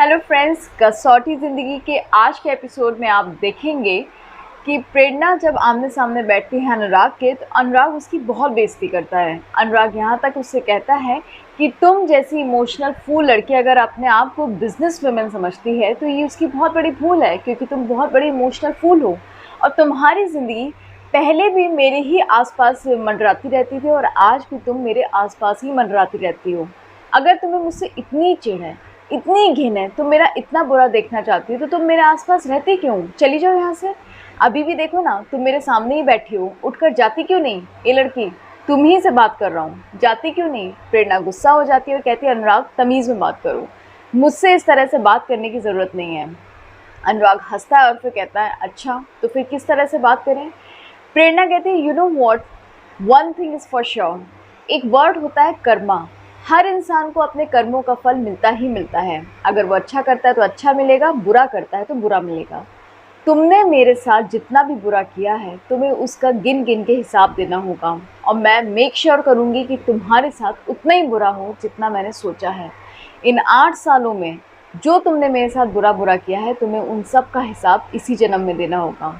Hello friends, कसौटी ज़िंदगी के आज के एपिसोड में आप देखेंगे कि प्रेरणा जब आमने सामने बैठती है अनुराग के, तो अनुराग उसकी बहुत बेइज्जती करता है। अनुराग यहाँ तक उससे कहता है कि तुम जैसी इमोशनल फूल लड़की अगर अपने आप को बिजनेस वुमेन समझती है तो ये उसकी बहुत बड़ी भूल है, क्योंकि तुम बहुत बड़ी इमोशनल फूल हो और तुम्हारी ज़िंदगी पहले भी मेरे ही आसपास मंडराती रहती थी और आज भी तुम मेरे आसपास ही मंडराती रहती हो। अगर तुम्हें मुझसे इतनी चिढ़ है, इतनी घिन है, तुम मेरा इतना बुरा देखना चाहती हो तो तुम मेरे आसपास रहती क्यों? चली जाओ यहाँ से। अभी भी देखो ना, तुम मेरे सामने ही बैठी हो, उठकर जाती क्यों नहीं? ये लड़की, तुम ही से बात कर रहा हूँ, जाती क्यों नहीं? प्रेरणा गुस्सा हो जाती है और कहती है अनुराग तमीज़ में बात करो, मुझसे इस तरह से बात करने की ज़रूरत नहीं है। अनुराग हंसता है और फिर कहता है अच्छा तो फिर किस तरह से बात करें? प्रेरणा कहती है you know what, one thing is for sure, एक वर्ड होता है कर्मा। हर इंसान को अपने कर्मों का फल मिलता ही मिलता है। अगर वो अच्छा करता है तो अच्छा मिलेगा, बुरा करता है तो बुरा मिलेगा। तुमने मेरे साथ जितना भी बुरा किया है तुम्हें उसका गिन गिन के हिसाब देना होगा और मैं मेक श्योर करूँगी कि तुम्हारे साथ उतना ही बुरा हो जितना मैंने सोचा है। इन 8 सालों में जो तुमने मेरे साथ बुरा बुरा किया है तुम्हें उन सब का हिसाब इसी जन्म में देना होगा।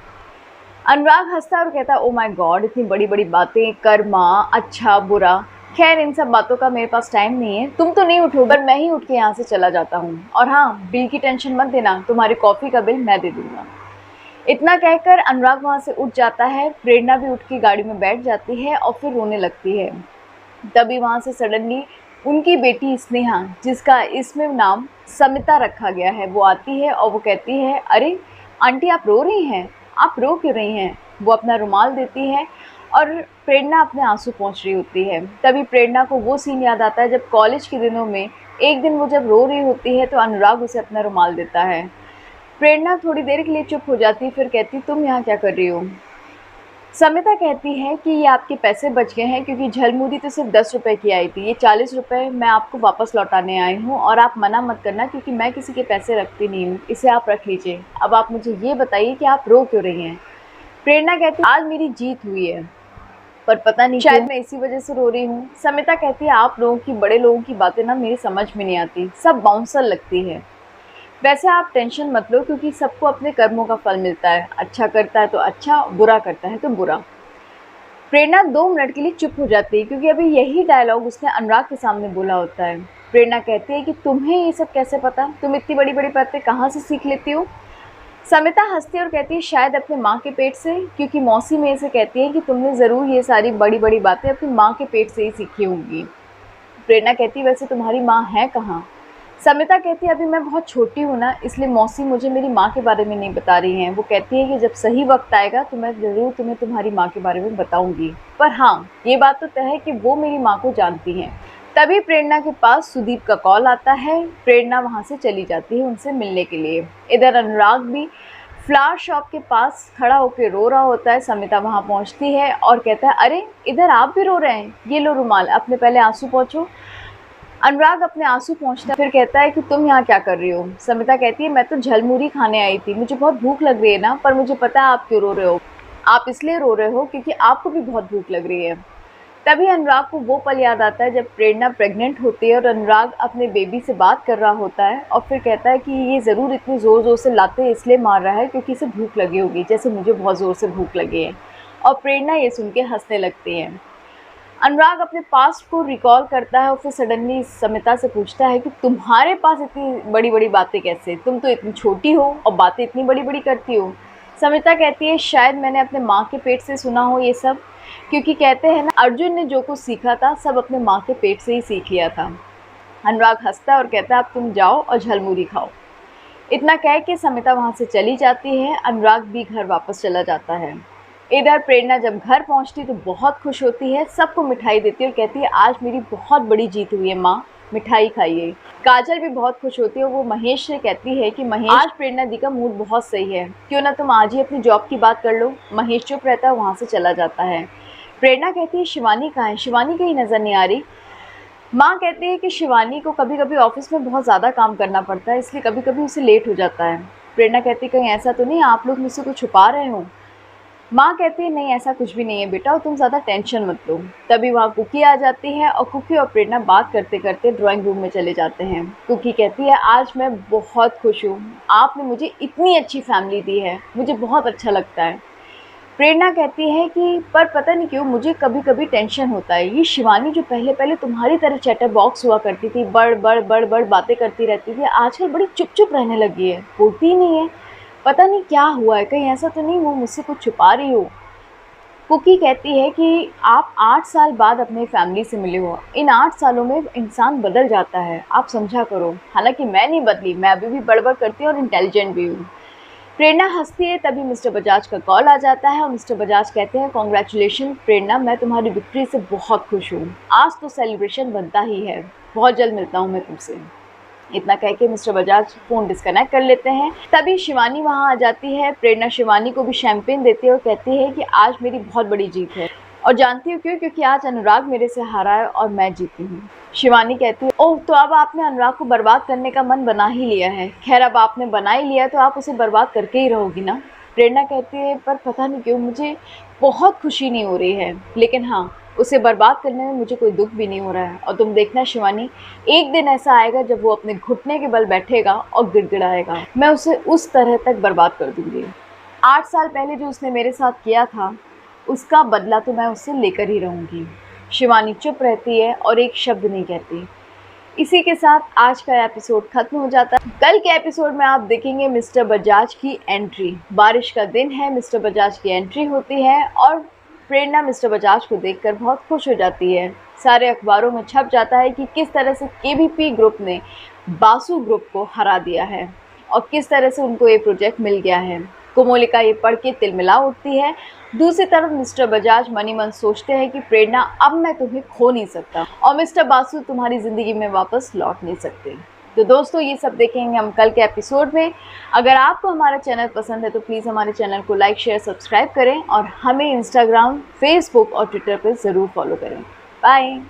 अनुराग हंसता है और कहता है ओ माय गॉड, इतनी बड़ी बड़ी बातें, कर्मा, अच्छा बुरा, खैर इन सब बातों का मेरे पास टाइम नहीं है। तुम तो नहीं उठो पर मैं ही उठ के यहाँ से चला जाता हूँ। और हाँ, बिल की टेंशन मत देना, तुम्हारी कॉफ़ी का बिल मैं दे दूँगा। इतना कहकर अनुराग वहाँ से उठ जाता है। प्रेरणा भी उठ के गाड़ी में बैठ जाती है और फिर रोने लगती है। तभी वहाँ से सडनली उनकी बेटी स्नेहा, जिसका इसमें नाम समिता रखा गया है, वो आती है और वो कहती है अरे आंटी आप रो रही हैं, आप रो क्यों रही हैं? वो अपना रुमाल देती है और प्रेरणा अपने आंसू पोंछ रही होती है। तभी प्रेरणा को वो सीन याद आता है जब कॉलेज के दिनों में एक दिन वो जब रो रही होती है तो अनुराग उसे अपना रुमाल देता है। प्रेरणा थोड़ी देर के लिए चुप हो जाती है, फिर कहती तुम यहाँ क्या कर रही हो? समिता कहती है कि ये आपके पैसे बच गए हैं, क्योंकि झलमुरी तो सिर्फ 10 रुपये की आई थी, ये 40 रुपये मैं आपको वापस लौटाने आई हूँ और आप मना मत करना क्योंकि मैं किसी के पैसे रखती नहीं हूँ, इसे आप रख लीजिए। अब आप मुझे ये बताइए कि आप रो क्यों रही हैं? प्रेरणा कहती है आज मेरी जीत हुई है पर पता नहीं शायद मैं इसी वजह से रो रही हूँ। समिता कहती है आप लोगों की, बड़े लोगों की बातें ना मेरी समझ में नहीं आती, सब बाउंसर लगती है। वैसे आप टेंशन मत लो क्योंकि सबको अपने कर्मों का फल मिलता है, अच्छा करता है तो अच्छा, बुरा करता है तो बुरा। प्रेरणा 2 मिनट के लिए चुप हो जाती है क्योंकि अभी यही डायलॉग उसने अनुराग के सामने बोला होता है। प्रेरणा कहती है कि तुम्हें ये सब कैसे पता? तुम इतनी बड़ी बड़ी बातें कहाँ से सीख लेती हो? समिता हंसती है और कहती है शायद अपने माँ के पेट से, क्योंकि मौसी मेरे से कहती है कि तुमने ज़रूर ये सारी बड़ी बड़ी बातें अपनी माँ के पेट से ही सीखी होंगी। प्रेरणा कहती है वैसे तुम्हारी माँ है कहाँ? समिता कहती है अभी मैं बहुत छोटी हूँ ना, इसलिए मौसी मुझे मेरी माँ के बारे में नहीं बता रही हैं। वो कहती है कि जब सही वक्त आएगा तो मैं ज़रूर तुम्हें तुम्हारी माँ के बारे में बताऊँगी। पर हाँ, ये बात तो तय है कि वो मेरी माँ को जानती हैं। तभी प्रेरणा के पास सुदीप का कॉल आता है। प्रेरणा वहाँ से चली जाती है उनसे मिलने के लिए। इधर अनुराग भी फ्लावर शॉप के पास खड़ा होकर रो रहा होता है। समिता वहाँ पहुँचती है और कहता है अरे इधर आप भी रो रहे हैं, ये लो रुमाल, अपने पहले आंसू पोंछो। अनुराग अपने आंसू पोंछता है, फिर कहता है कि तुम यहाँ क्या कर रही हो? समिता कहती है मैं तो झलमुरी खाने आई थी, मुझे बहुत भूख लग रही है ना, पर मुझे पता है आप क्यों रो रहे हो। आप इसलिए रो रहे हो क्योंकि आपको भी बहुत भूख लग रही है। तभी अनुराग को वो पल याद आता है जब प्रेरणा प्रेग्नेंट होती है और अनुराग अपने बेबी से बात कर रहा होता है और फिर कहता है कि ये ज़रूर इतनी ज़ोर ज़ोर से लाते इसलिए मार रहा है क्योंकि इसे भूख लगी होगी, जैसे मुझे बहुत ज़ोर से भूख लगी है। और प्रेरणा ये सुन के हंसने लगती है। अनुराग अपने पास्ट को रिकॉल करता है और फिर सडनली समिता से पूछता है कि तुम्हारे पास इतनी बड़ी बड़ी बातें कैसे? तुम तो इतनी छोटी हो और बातें इतनी बड़ी बड़ी करती हो। समिता कहती है शायद मैंने अपने माँ के पेट से सुना हो ये सब, क्योंकि कहते हैं ना अर्जुन ने जो कुछ सीखा था सब अपने माँ के पेट से ही सीख लिया था। अनुराग हंसता है और कहता है अब तुम जाओ और झलमुरी खाओ। इतना कह के समिता वहाँ से चली जाती है। अनुराग भी घर वापस चला जाता है। इधर प्रेरणा जब घर पहुंचती तो बहुत खुश होती है, सबको मिठाई देती है और कहती है आज मेरी बहुत बड़ी जीत हुई है माँ, मिठाई खाइए। काजल भी बहुत खुश होती है और वो महेश से कहती है कि महेश आज प्रेरणा दी का मूड बहुत सही है, क्यों ना तुम आज ही अपनी जॉब की बात कर लो। महेश चुप रहता है, वहाँ से चला जाता है। प्रेरणा कहती है शिवानी कहाँ है? शिवानी कहीं नज़र नहीं आ रही। माँ कहती है कि शिवानी को कभी कभी ऑफिस में बहुत ज़्यादा काम करना पड़ता है, इसलिए कभी कभी उसे लेट हो जाता है। प्रेरणा कहती है कहीं ऐसा तो नहीं आप लोग मुझसे कुछ छुपा रहे हो? माँ कहती है नहीं ऐसा कुछ भी नहीं है बेटा और तुम ज़्यादा टेंशन मत लो। तभी वहाँ कुकी आ जाती है और कुकी और प्रेरणा बात करते करते ड्राइंग रूम में चले जाते हैं। कुकी कहती है आज मैं बहुत खुश हूँ, आपने मुझे इतनी अच्छी फैमिली दी है, मुझे बहुत अच्छा लगता है। प्रेरणा कहती है कि पर पता नहीं क्यों मुझे कभी कभी टेंशन होता है, ये शिवानी जो पहले पहले तुम्हारी तरह चैटर बॉक्स हुआ करती थी, बड़ बड़ बड़ बड़ बातें करती रहती थी, आजकल बड़ी चुप चुप रहने लगी है, बोलती ही नहीं है। पता नहीं क्या हुआ है, कहीं ऐसा तो नहीं वो मुझसे कुछ छुपा रही हो। कुकी कहती है कि आप 8 साल बाद अपने फैमिली से मिले हो, इन 8 सालों में इंसान बदल जाता है, आप समझा करो। हालांकि मैं नहीं बदली, मैं अभी भी बड़बड़ करती हूँ और इंटेलिजेंट भी हूँ। प्रेरणा हंसती है, तभी मिस्टर बजाज का कॉल आ जाता है और मिस्टर बजाज कहते हैं कॉन्ग्रेचुलेशन प्रेरणा, मैं तुम्हारी विक्ट्री से बहुत खुश हूँ, आज तो सेलिब्रेशन बनता ही है, बहुत जल्द मिलता हूँ मैं तुमसे। इतना कह के मिस्टर बजाज फ़ोन डिस्कनेक्ट कर लेते हैं। तभी शिवानी वहाँ आ जाती है। प्रेरणा शिवानी को भी शैंपेन देती है और कहती है कि आज मेरी बहुत बड़ी जीत है और जानती हूँ क्यों, क्योंकि आज अनुराग मेरे से हारा है और मैं जीती हूँ। शिवानी कहती है ओह तो अब आपने अनुराग को बर्बाद करने का मन बना ही लिया है। खैर अब आपने बना ही लिया तो आप उसे बर्बाद करके ही रहोगी ना। प्रेरणा कहती है पर पता नहीं क्यों मुझे बहुत खुशी नहीं हो रही है, लेकिन हाँ उसे बर्बाद करने में मुझे कोई दुख भी नहीं हो रहा है। और तुम देखना शिवानी, एक दिन ऐसा आएगा जब वो अपने घुटने के बल बैठेगा और गिड़गिड़ाएगा, मैं उसे उस तरह तक बर्बाद कर दूंगी। 8 साल पहले जो उसने मेरे साथ किया था उसका बदला तो मैं उससे लेकर ही रहूंगी। शिवानी चुप रहती है और एक शब्द नहीं कहती। इसी के साथ आज का एपिसोड खत्म हो जाता है। कल के एपिसोड में आप देखेंगे मिस्टर बजाज की एंट्री। बारिश का दिन है, मिस्टर बजाज की एंट्री होती है और प्रेरणा मिस्टर बजाज को देखकर बहुत खुश हो जाती है। सारे अखबारों में छप जाता है कि किस तरह से केबीपी ग्रुप ने बासु ग्रुप को हरा दिया है और किस तरह से उनको ये प्रोजेक्ट मिल गया है। कोमोलिका ये पढ़ के तिलमिला उठती है। दूसरी तरफ मिस्टर बजाज मनी मन सोचते हैं कि प्रेरणा अब मैं तुम्हें खो नहीं सकता और मिस्टर बासु तुम्हारी ज़िंदगी में वापस लौट नहीं सकते। तो दोस्तों ये सब देखेंगे हम कल के एपिसोड में। अगर आपको हमारा चैनल पसंद है तो प्लीज़ हमारे चैनल को लाइक शेयर सब्सक्राइब करें और हमें इंस्टाग्राम फेसबुक और ट्विटर पर ज़रूर फॉलो करें। बाय।